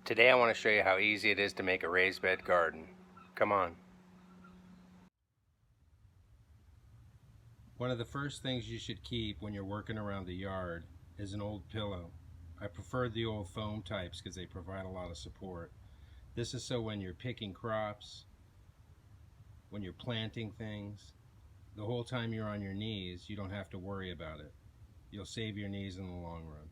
Today I want to show you how easy it is to make a raised bed garden. Come on. One of the first things you should keep when you're working around the yard is an old pillow. I prefer the old foam types because they provide a lot of support. This is so when you're picking crops, when you're planting things, the whole time you're on your knees, you don't have to worry about it. You'll save your knees in the long run.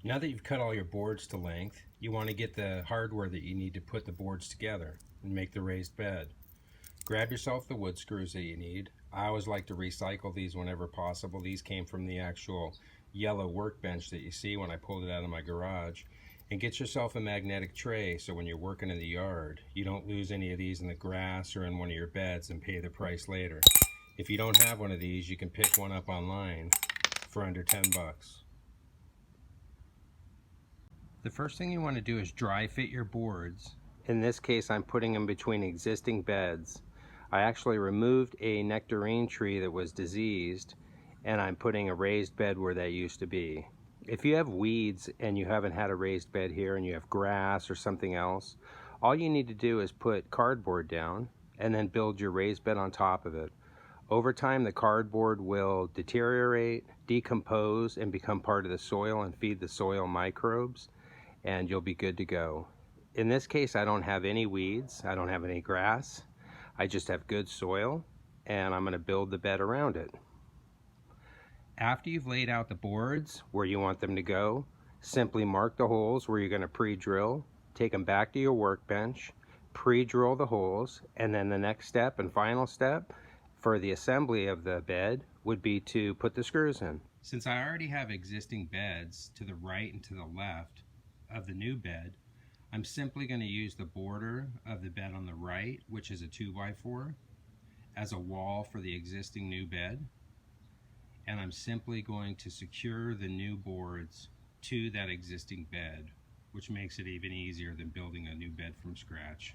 Now that you've cut all your boards to length, you want to get the hardware that you need to put the boards together and make the raised bed. Grab yourself the wood screws that you need. I always like to recycle these whenever possible. These came from the actual yellow workbench that you see when I pulled it out of my garage. And get yourself a magnetic tray so when you're working in the yard, you don't lose any of these in the grass or in one of your beds and pay the price later. If you don't have one of these, you can pick one up online for under 10 bucks. The first thing you want to do is dry fit your boards. In this case, I'm putting them between existing beds. I actually removed a nectarine tree that was diseased, and I'm putting a raised bed where that used to be. If you have weeds and you haven't had a raised bed here and you have grass or something else, all you need to do is put cardboard down and then build your raised bed on top of it. Over time, the cardboard will deteriorate, decompose, and become part of the soil and feed the soil microbes, and you'll be good to go. In this case, I don't have any weeds, I don't have any grass, I just have good soil, and I'm going to build the bed around it. After you've laid out the boards where you want them to go, simply mark the holes where you're going to pre-drill, take them back to your workbench, pre-drill the holes, and then the next step and final step for the assembly of the bed would be to put the screws in. Since I already have existing beds to the right and to the left of the new bed, I'm simply going to use the border of the bed on the right, which is a 2x4, as a wall for the existing new bed, and I'm simply going to secure the new boards to that existing bed, which makes it even easier than building a new bed from scratch.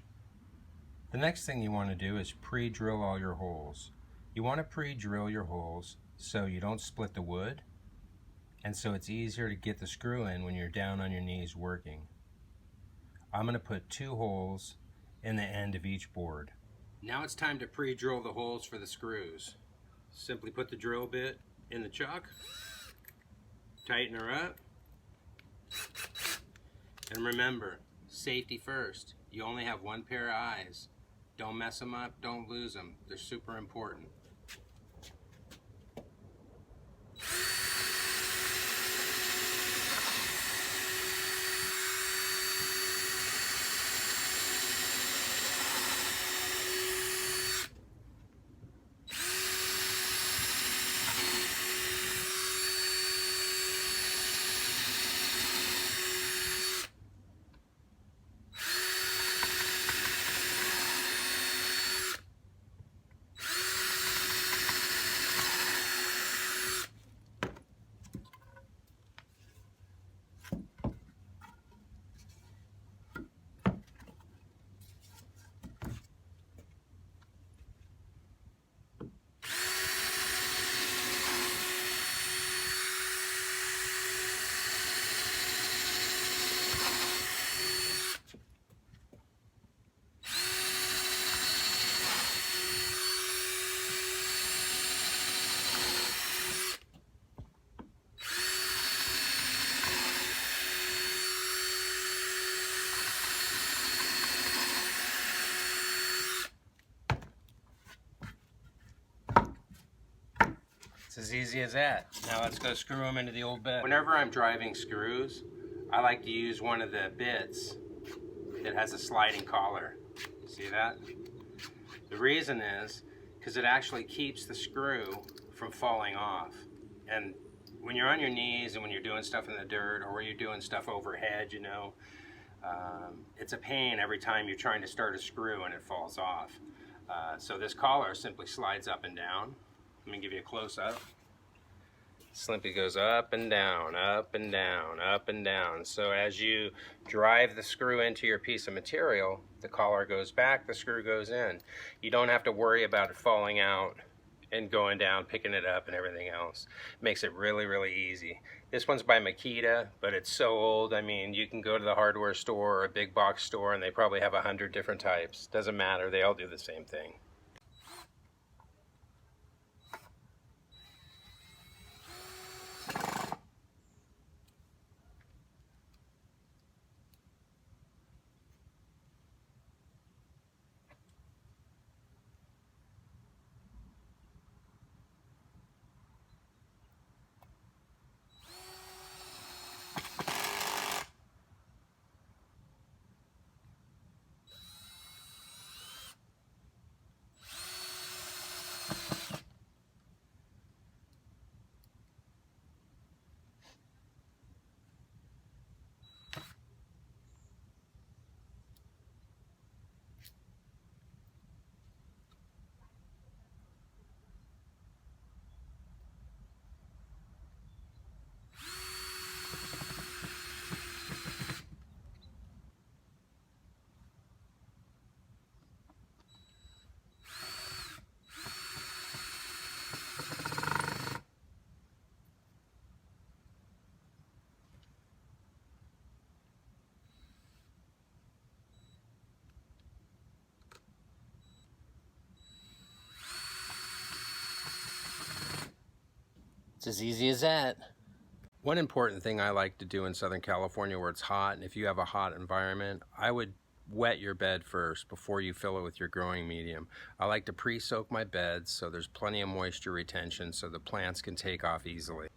The next thing you want to do is pre-drill all your holes. You want to pre-drill your holes so you don't split the wood, and so it's easier to get the screw in when you're down on your knees working. I'm going to put 2 holes in the end of each board. Now it's time to pre-drill the holes for the screws. Simply put the drill bit in the chuck, tighten her up, and remember, safety first. You only have one pair of eyes. Don't mess them up, don't lose them. They're super important. It's as easy as that. Now let's go screw them into the old bed. Whenever I'm driving screws, I like to use one of the bits it has a sliding collar. See that? The reason is because it actually keeps the screw from falling off. And when you're on your knees and when you're doing stuff in the dirt or when you're doing stuff overhead, you know, it's a pain every time you're trying to start a screw and it falls off. So this collar simply slides up and down. Let me give you a close-up. Simply goes up and down, up and down, up and down. So as you drive the screw into your piece of material, the collar goes back, the screw goes in. You don't have to worry about it falling out and going down, picking it up and everything else. Makes it really, really easy. This one's by Makita, but it's so old. I mean, you can go to the hardware store or a big box store and they probably have 100 different types. Doesn't matter, they all do the same thing. It's as easy as that. One important thing I like to do in Southern California where it's hot, and if you have a hot environment, I would wet your bed first before you fill it with your growing medium. I like to pre-soak my beds so there's plenty of moisture retention so the plants can take off easily.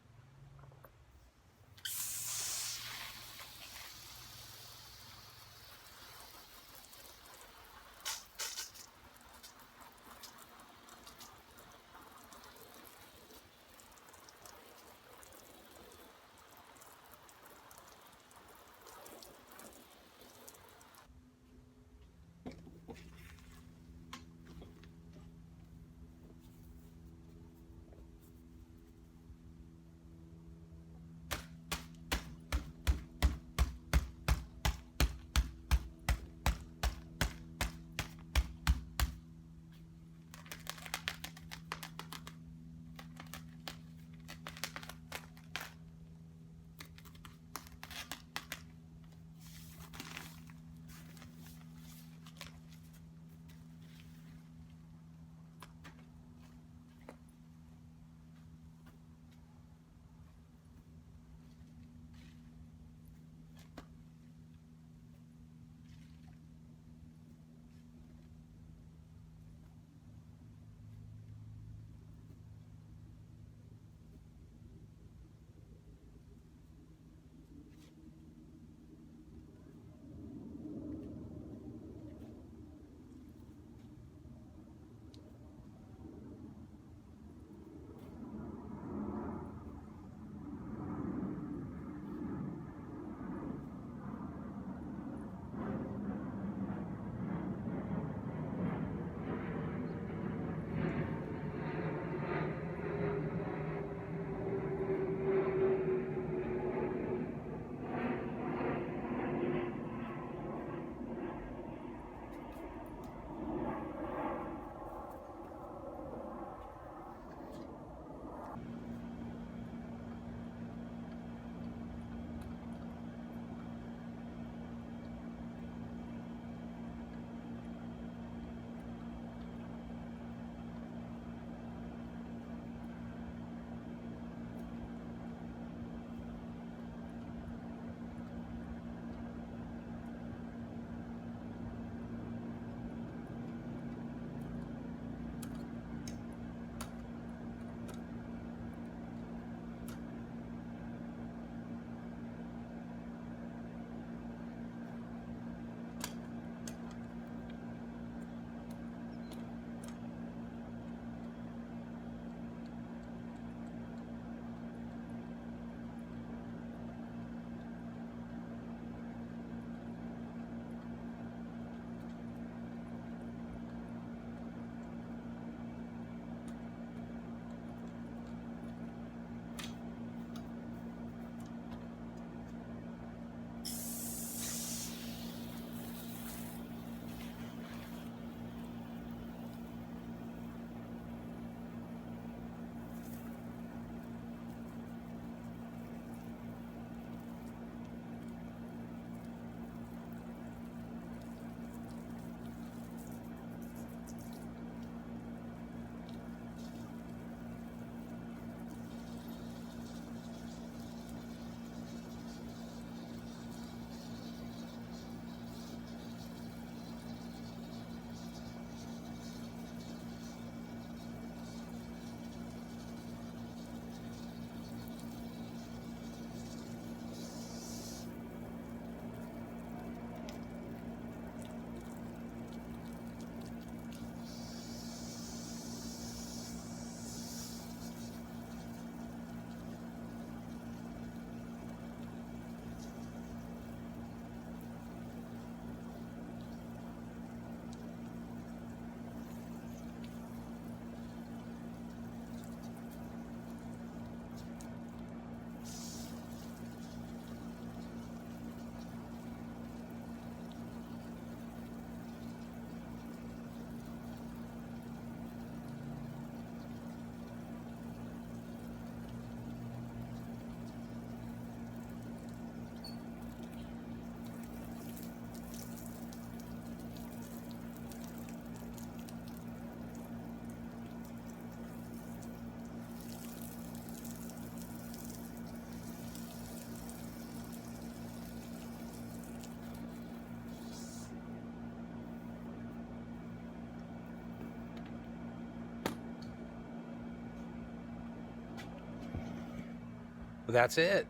That's it.